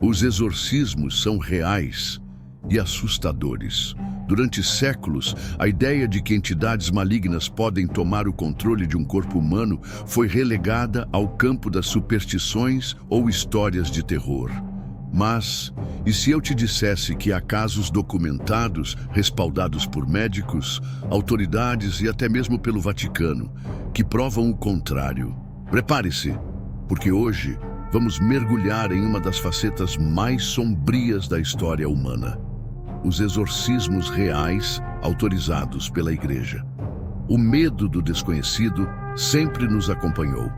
Os exorcismos são reais e assustadores. Durante séculos, a ideia de que entidades malignas podem tomar o controle de um corpo humano foi relegada ao campo das superstições ou histórias de terror. Mas, e se eu te dissesse que há casos documentados, respaldados por médicos, autoridades e até mesmo pelo Vaticano, que provam o contrário? Prepare-se, porque hoje vamos mergulhar em uma das facetas mais sombrias da história humana: os exorcismos reais autorizados pela Igreja. O medo do desconhecido sempre nos acompanhou.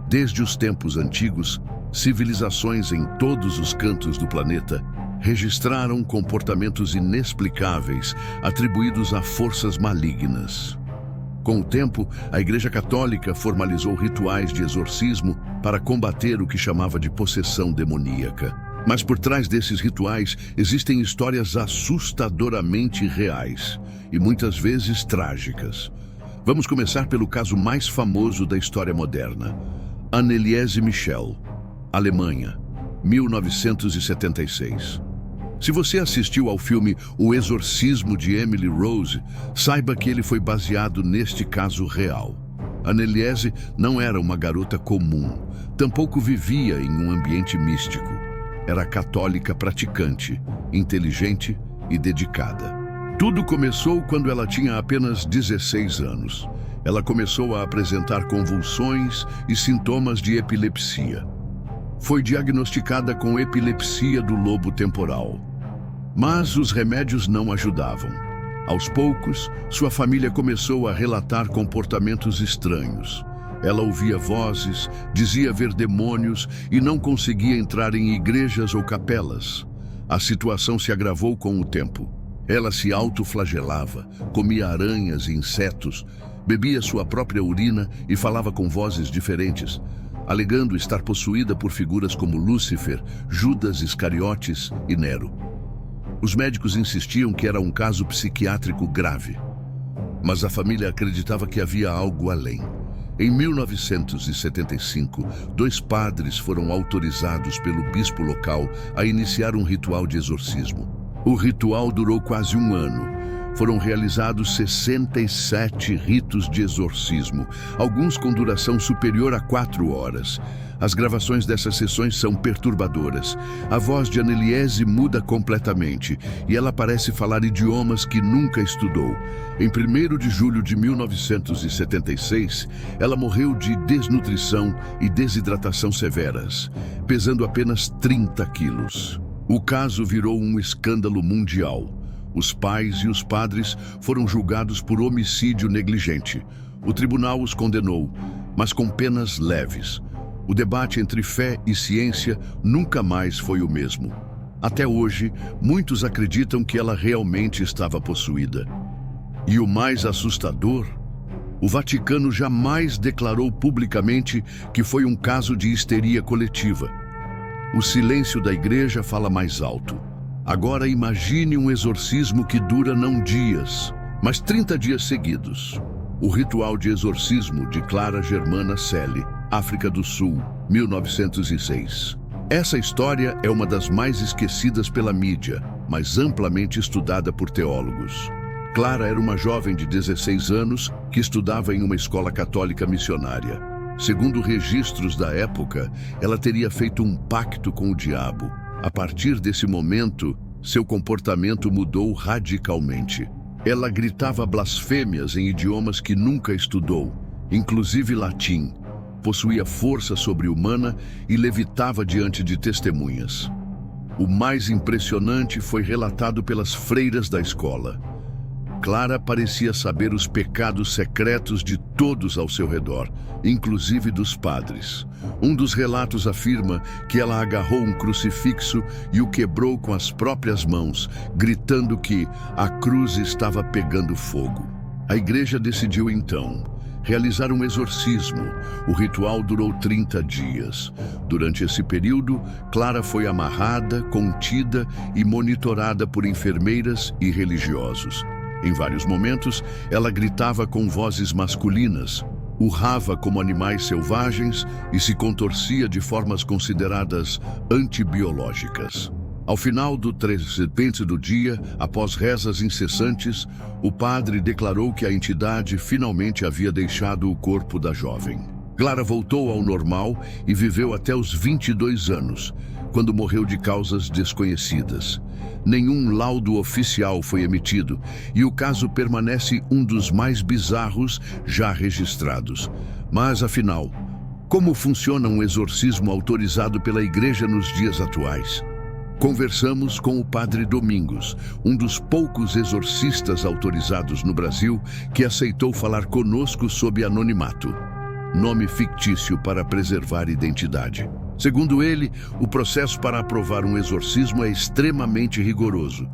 Desde os tempos antigos, civilizações em todos os cantos do planeta registraram comportamentos inexplicáveis atribuídos a forças malignas. Com o tempo, a Igreja Católica formalizou rituais de exorcismo para combater o que chamava de possessão demoníaca. Mas por trás desses rituais existem histórias assustadoramente reais e muitas vezes trágicas. Vamos começar pelo caso mais famoso da história moderna: Anneliese Michel, Alemanha, 1976. Se você assistiu ao filme O Exorcismo de Emily Rose, saiba que ele foi baseado neste caso real. Anneliese não era uma garota comum, tampouco vivia em um ambiente místico. Era católica praticante, inteligente e dedicada. Tudo começou quando ela tinha apenas 16 anos. Ela começou a apresentar convulsões e sintomas de epilepsia. Foi diagnosticada com epilepsia do lobo temporal. Mas os remédios não ajudavam. Aos poucos, sua família começou a relatar comportamentos estranhos. Ela ouvia vozes, dizia ver demônios e não conseguia entrar em igrejas ou capelas. A situação se agravou com o tempo. Ela se autoflagelava, comia aranhas e insetos, bebia sua própria urina e falava com vozes diferentes, alegando estar possuída por figuras como Lúcifer, Judas Iscariotes e Nero. Os médicos insistiam que era um caso psiquiátrico grave, mas a família acreditava que havia algo além. Em 1975, 2 padres foram autorizados pelo bispo local a iniciar um ritual de exorcismo. O ritual durou quase um ano. Foram realizados 67 ritos de exorcismo, alguns com duração superior a 4 horas. As gravações dessas sessões são perturbadoras. A voz de Anneliese muda completamente e ela parece falar idiomas que nunca estudou. Em 1º de julho de 1976, ela morreu de desnutrição e desidratação severas, pesando apenas 30 quilos. O caso virou um escândalo mundial. Os pais e os padres foram julgados por homicídio negligente. O tribunal os condenou, mas com penas leves. O debate entre fé e ciência nunca mais foi o mesmo. Até hoje, muitos acreditam que ela realmente estava possuída. E o mais assustador, o Vaticano jamais declarou publicamente que foi um caso de histeria coletiva. O silêncio da Igreja fala mais alto. Agora imagine um exorcismo que dura não dias, mas 30 dias seguidos. O ritual de exorcismo de Clara Germana Celi, África do Sul, 1906. Essa história é uma das mais esquecidas pela mídia, mas amplamente estudada por teólogos. Clara era uma jovem de 16 anos que estudava em uma escola católica missionária. Segundo registros da época, ela teria feito um pacto com o diabo. A partir desse momento, seu comportamento mudou radicalmente. Ela gritava blasfêmias em idiomas que nunca estudou, inclusive latim. Possuía força sobre-humana e levitava diante de testemunhas. O mais impressionante foi relatado pelas freiras da escola. Clara parecia saber os pecados secretos de todos ao seu redor, inclusive dos padres. Um dos relatos afirma que ela agarrou um crucifixo e o quebrou com as próprias mãos, gritando que a cruz estava pegando fogo. A Igreja decidiu então realizar um exorcismo. O ritual durou 30 dias. Durante esse período, Clara foi amarrada, contida e monitorada por enfermeiras e religiosos. Em vários momentos, ela gritava com vozes masculinas, urrava como animais selvagens e se contorcia de formas consideradas antibiológicas. Ao final do 13º do dia, após rezas incessantes, o padre declarou que a entidade finalmente havia deixado o corpo da jovem. Clara voltou ao normal e viveu até os 22 anos, quando morreu de causas desconhecidas. Nenhum laudo oficial foi emitido e o caso permanece um dos mais bizarros já registrados. Mas, afinal, como funciona um exorcismo autorizado pela Igreja nos dias atuais? Conversamos com o Padre Domingos, um dos poucos exorcistas autorizados no Brasil que aceitou falar conosco sob anonimato, nome fictício para preservar identidade. Segundo ele, o processo para aprovar um exorcismo é extremamente rigoroso.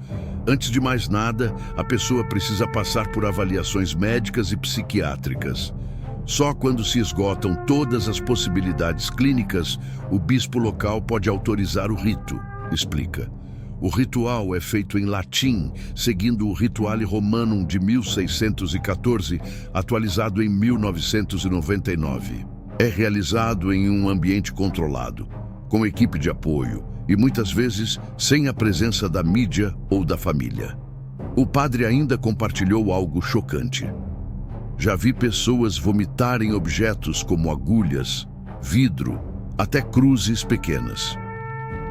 Antes de mais nada, a pessoa precisa passar por avaliações médicas e psiquiátricas. Só quando se esgotam todas as possibilidades clínicas, o bispo local pode autorizar o rito, explica. O ritual é feito em latim, seguindo o Rituale Romanum de 1614, atualizado em 1999. É realizado em um ambiente controlado, com equipe de apoio e muitas vezes sem a presença da mídia ou da família. O padre ainda compartilhou algo chocante. Já vi pessoas vomitarem objetos como agulhas, vidro, até cruzes pequenas.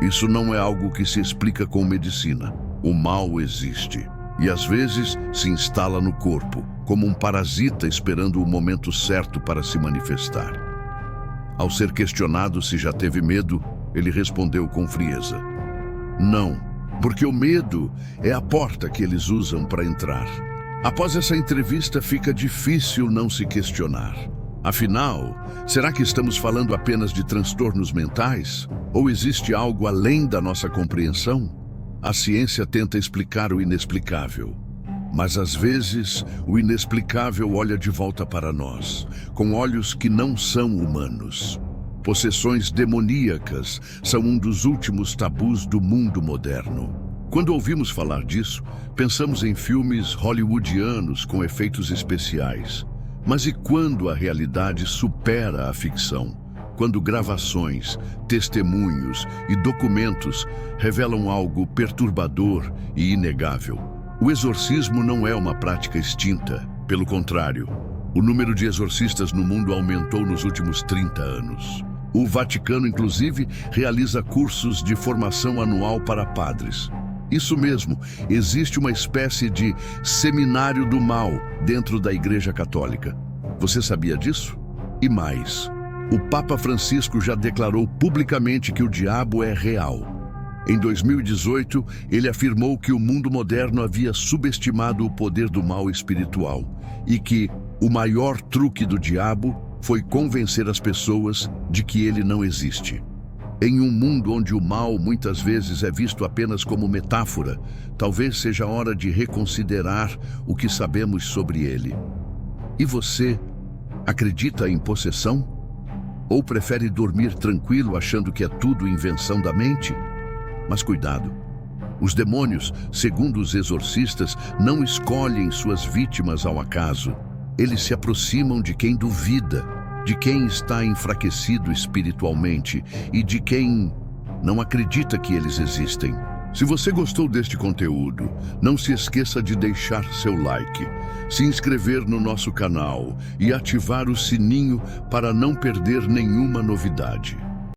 Isso não é algo que se explica com medicina. O mal existe e às vezes se instala no corpo, como um parasita esperando o momento certo para se manifestar. Ao ser questionado se já teve medo, ele respondeu com frieza: não, porque o medo é a porta que eles usam para entrar. Após essa entrevista, fica difícil não se questionar. Afinal, será que estamos falando apenas de transtornos mentais? Ou existe algo além da nossa compreensão? A ciência tenta explicar o inexplicável, mas às vezes o inexplicável olha de volta para nós, com olhos que não são humanos. Possessões demoníacas são um dos últimos tabus do mundo moderno. Quando ouvimos falar disso, pensamos em filmes hollywoodianos com efeitos especiais. Mas e quando a realidade supera a ficção? Quando gravações, testemunhos e documentos revelam algo perturbador e inegável? O exorcismo não é uma prática extinta. Pelo contrário, o número de exorcistas no mundo aumentou nos últimos 30 anos. O Vaticano, inclusive, realiza cursos de formação anual para padres. Isso mesmo, existe uma espécie de seminário do mal dentro da Igreja Católica. Você sabia disso? E mais, o Papa Francisco já declarou publicamente que o diabo é real. Em 2018, ele afirmou que o mundo moderno havia subestimado o poder do mal espiritual e que o maior truque do diabo foi convencer as pessoas de que ele não existe. Em um mundo onde o mal muitas vezes é visto apenas como metáfora, talvez seja hora de reconsiderar o que sabemos sobre ele. E você, acredita em possessão? Ou prefere dormir tranquilo achando que é tudo invenção da mente? Mas cuidado, os demônios, segundo os exorcistas, não escolhem suas vítimas ao acaso. Eles se aproximam de quem duvida, de quem está enfraquecido espiritualmente e de quem não acredita que eles existem. Se você gostou deste conteúdo, não se esqueça de deixar seu like, se inscrever no nosso canal e ativar o sininho para não perder nenhuma novidade.